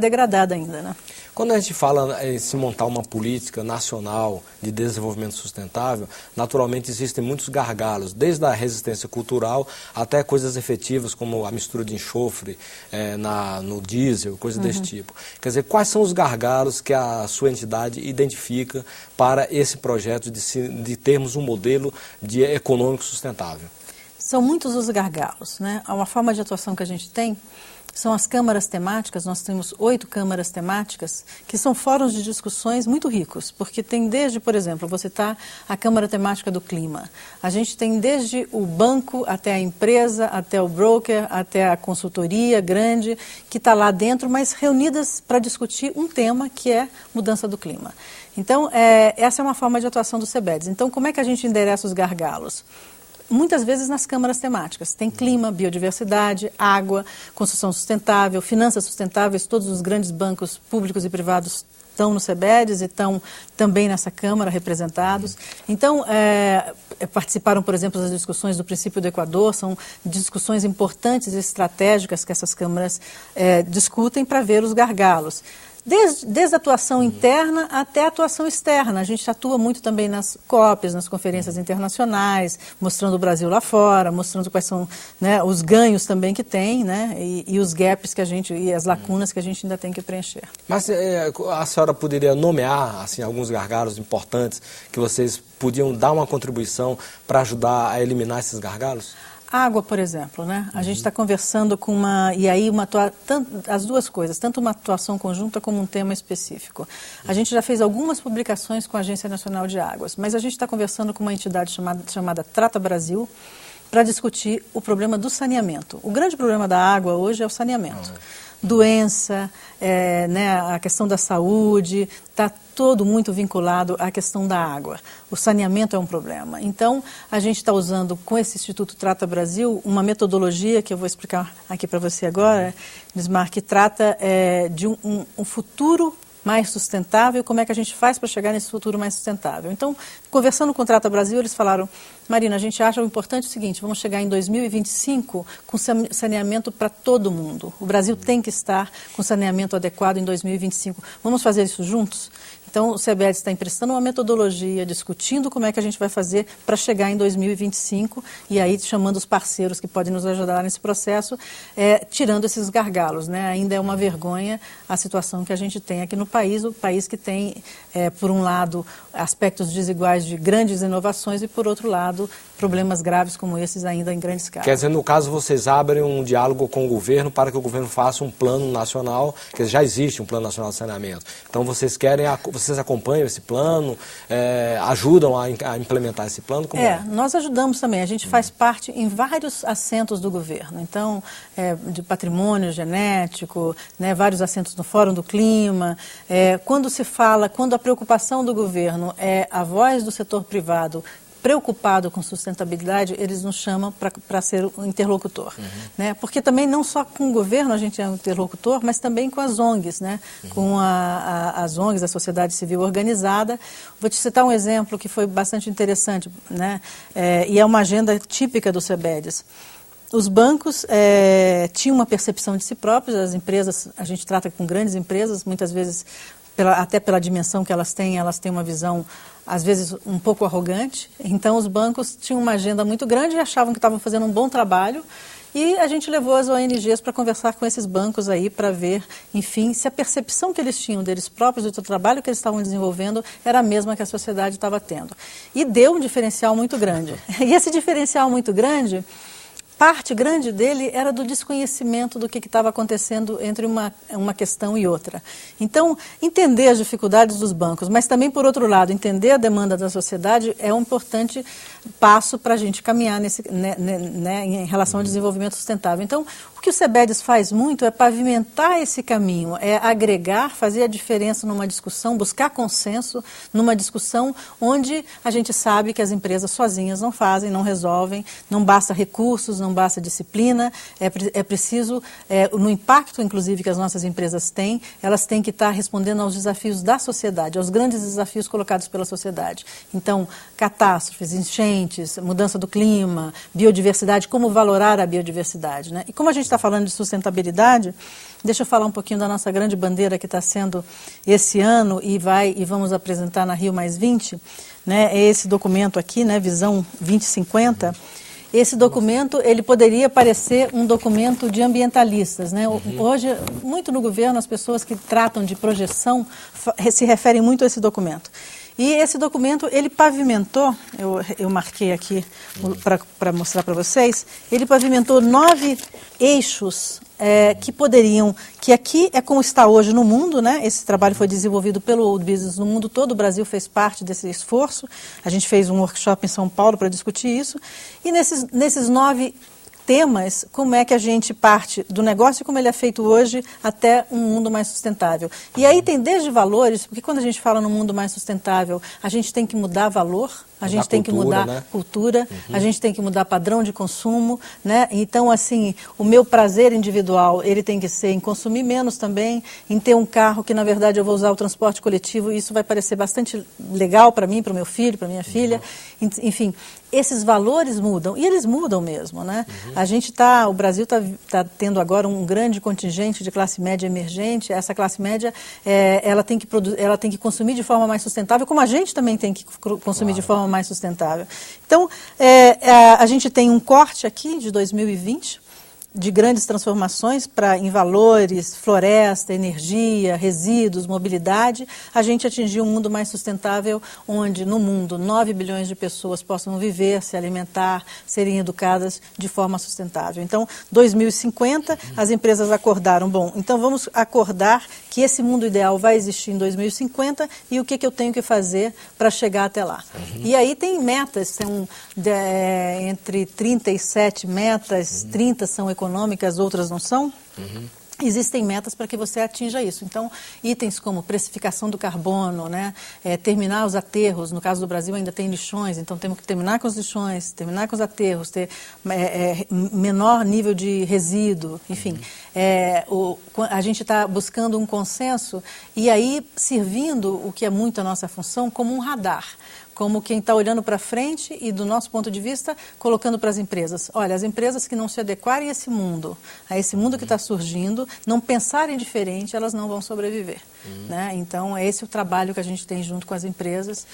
degradada ainda, né? Quando a gente fala em se montar uma política nacional de desenvolvimento sustentável, naturalmente existem muitos gargalos, desde a resistência cultural até coisas efetivas como a mistura de enxofre no diesel, coisas desse tipo. Quer dizer, quais são os gargalos que a sua entidade identifica para esse projeto de termos um modelo econômico sustentável? São muitos os gargalos, né? Uma forma de atuação que a gente tem são as câmaras temáticas. Nós temos 8 câmaras temáticas, que são fóruns de discussões muito ricos, porque tem desde, por exemplo, vou citar a Câmara Temática do Clima. A gente tem desde o banco, até a empresa, até o broker, até a consultoria grande, que está lá dentro, mas reunidas para discutir um tema que é mudança do clima. Então, essa é uma forma de atuação do CBEDS. Então, como é que a gente endereça os gargalos? Muitas vezes nas câmaras temáticas. Tem clima, biodiversidade, água, construção sustentável, finanças sustentáveis. Todos os grandes bancos públicos e privados estão no CBEDS e estão também nessa Câmara representados. Então, participaram, por exemplo, das discussões do princípio do Equador. São discussões importantes e estratégicas que essas câmaras discutem para ver os gargalos. Desde a atuação interna até a atuação externa. A gente atua muito também nas COPs, nas conferências internacionais, mostrando o Brasil lá fora, mostrando quais são, né, os ganhos também que tem, né, e os gaps que a gente, e as lacunas que a gente ainda tem que preencher. Mas a senhora poderia nomear assim, alguns gargalos importantes que vocês podiam dar uma contribuição para ajudar a eliminar esses gargalos? Água, por exemplo, né? A gente está conversando com as duas coisas, tanto uma atuação conjunta como um tema específico. A gente já fez algumas publicações com a Agência Nacional de Águas, mas a gente está conversando com uma entidade chamada Trata Brasil para discutir o problema do saneamento. O grande problema da água hoje é o saneamento. Doença, né, a questão da saúde, está todo muito vinculado à questão da água. O saneamento é um problema. Então, a gente está usando com esse Instituto Trata Brasil uma metodologia que eu vou explicar aqui para você agora, Lismar, que trata de um futuro mais sustentável, como é que a gente faz para chegar nesse futuro mais sustentável. Então, conversando com o Trata Brasil, eles falaram: Marina, a gente acha o importante o seguinte, vamos chegar em 2025 com saneamento para todo mundo. O Brasil tem que estar com saneamento adequado em 2025. Vamos fazer isso juntos? Então, o CBEDS está emprestando uma metodologia, discutindo como é que a gente vai fazer para chegar em 2025 e aí chamando os parceiros que podem nos ajudar nesse processo, tirando esses gargalos, né? Ainda é uma vergonha a situação que a gente tem aqui no país, o país que tem, por um lado, aspectos desiguais de grandes inovações e, por outro lado, problemas graves como esses ainda em grande escala. Quer dizer, no caso, vocês abrem um diálogo com o governo para que o governo faça um plano nacional, que já existe um plano nacional de saneamento. Então, vocês acompanham esse plano, ajudam a implementar esse plano? Nós ajudamos também. A gente faz parte em vários assentos do governo. Então, de patrimônio genético, né, vários assentos no Fórum do Clima. Quando a preocupação do governo é a voz do setor privado preocupado com sustentabilidade, eles nos chamam para ser um interlocutor. Né? Porque também não só com o governo a gente é um interlocutor, mas também com as ONGs, né? Com as ONGs, a sociedade civil organizada. Vou te citar um exemplo que foi bastante interessante, né? E é uma agenda típica do CBEDS. Os bancos tinham uma percepção de si próprios, as empresas, a gente trata com grandes empresas, muitas vezes, até pela dimensão que elas têm uma visão, às vezes, um pouco arrogante. Então, os bancos tinham uma agenda muito grande e achavam que estavam fazendo um bom trabalho. E a gente levou as ONGs para conversar com esses bancos aí, para ver, enfim, se a percepção que eles tinham deles próprios, do trabalho que eles estavam desenvolvendo, era a mesma que a sociedade estava tendo. E deu um diferencial muito grande. E esse diferencial muito grande, parte grande dele era do desconhecimento do que estava acontecendo entre uma questão e outra. Então, entender as dificuldades dos bancos, mas também, por outro lado, entender a demanda da sociedade é um importante passo para a gente caminhar em relação ao desenvolvimento sustentável. Então, o que o CBEDS faz muito é pavimentar esse caminho, é agregar, fazer a diferença numa discussão, buscar consenso numa discussão onde a gente sabe que as empresas sozinhas não fazem, não resolvem, não basta recursos, não basta disciplina, é preciso, no impacto, inclusive, que as nossas empresas têm, elas têm que estar respondendo aos desafios da sociedade, aos grandes desafios colocados pela sociedade. Então, catástrofes, enchentes, mudança do clima, biodiversidade, como valorar a biodiversidade, né? E como a gente está está falando de sustentabilidade, deixa eu falar um pouquinho da nossa grande bandeira que está sendo esse ano e vamos apresentar na Rio+20, né? É esse documento aqui, né? Visão 2050. Esse documento, ele poderia parecer um documento de ambientalistas, né? Hoje, muito no governo, as pessoas que tratam de projeção se referem muito a esse documento. E esse documento, ele pavimentou, eu marquei aqui para mostrar para vocês, ele pavimentou 9 eixos que aqui é como está hoje no mundo, né? Esse trabalho foi desenvolvido pelo World Business no mundo todo, o Brasil fez parte desse esforço, a gente fez um workshop em São Paulo para discutir isso, e nesses 9 temas, como é que a gente parte do negócio e como ele é feito hoje até um mundo mais sustentável. E aí tem desde valores, porque quando a gente fala no mundo mais sustentável, a gente tem que mudar valor, a gente tem que mudar cultura, a gente tem que mudar padrão de consumo, né? Então, assim, o meu prazer individual, ele tem que ser em consumir menos também, em ter um carro que, na verdade, eu vou usar o transporte coletivo, e isso vai parecer bastante legal para mim, para o meu filho, para minha filha. Enfim, esses valores mudam, e eles mudam mesmo, né? O Brasil está tendo agora um grande contingente de classe média emergente. Essa classe média, ela tem que consumir de forma mais sustentável, como a gente também tem que consumir de forma mais sustentável. Então, a gente tem um corte aqui de 2020, de grandes transformações em valores, floresta, energia, resíduos, mobilidade, a gente atingiu um mundo mais sustentável, onde no mundo 9 bilhões de pessoas possam viver, se alimentar, serem educadas de forma sustentável. Então, 2050, as empresas acordaram, bom, então vamos acordar que esse mundo ideal vai existir em 2050 e o que eu tenho que fazer para chegar até lá. E aí tem metas, são entre 37 metas, 30 são econômicas, outras não são. Existem metas para que você atinja isso. Então, itens como precificação do carbono, né? Terminar os aterros, no caso do Brasil ainda tem lixões, então temos que terminar com os lixões, terminar com os aterros, ter menor nível de resíduo, enfim. A gente está buscando um consenso e aí servindo o que é muito a nossa função como um radar, como quem está olhando para frente e, do nosso ponto de vista, colocando para as empresas. Olha, as empresas que não se adequarem a esse mundo que está surgindo, não pensarem diferente, elas não vão sobreviver. Né? Então, é esse o trabalho que a gente tem junto com as empresas.